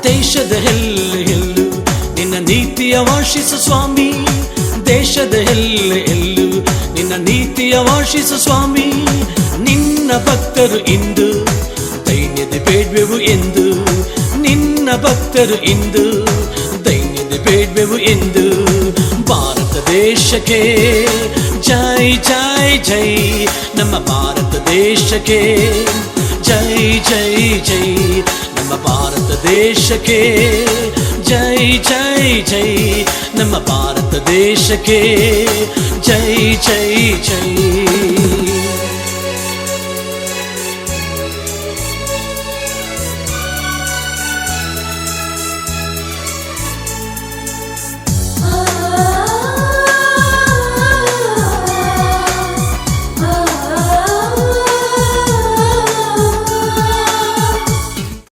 ದೇಶದ ಎಲ್ಲೆಲ್ಲೂ ನಿನ್ನ ನೀತಿಯ ವಾಶಿಸು ಸ್ವಾಮಿ, ದೇಶದ ಎಲ್ಲೆಲ್ಲೂ ನಿನ್ನ ನೀತಿಯ ವಾಶಿಸು ಸ್ವಾಮಿ. ನಿನ್ನ ಭಕ್ತರು ಇಂದು ದೈನ್ಯದ ಬೇಡ್ವೆವು ಎಂದು, ನಿನ್ನ ಭಕ್ತರು ಇಂದು ದೈನ್ಯದ ಬೇಡ್ವೆವು ಎಂದು. ಭಾರತ ದೇಶಕ್ಕೆ ಜೈ ಜೈ ಜೈ, ನಮ್ಮ ಭಾರತ ದೇಶಕ್ಕೆ ಜೈ ಜೈ ಜೈ, ನಮ್ಮ ಭಾರತ ದೇಶಕ್ಕೆ ಜೈ ಜೈ ಜೈ, ನಮ್ಮ ಭಾರತ ದೇಶಕ್ಕೆ ಜೈ ಜೈ ಜೈ.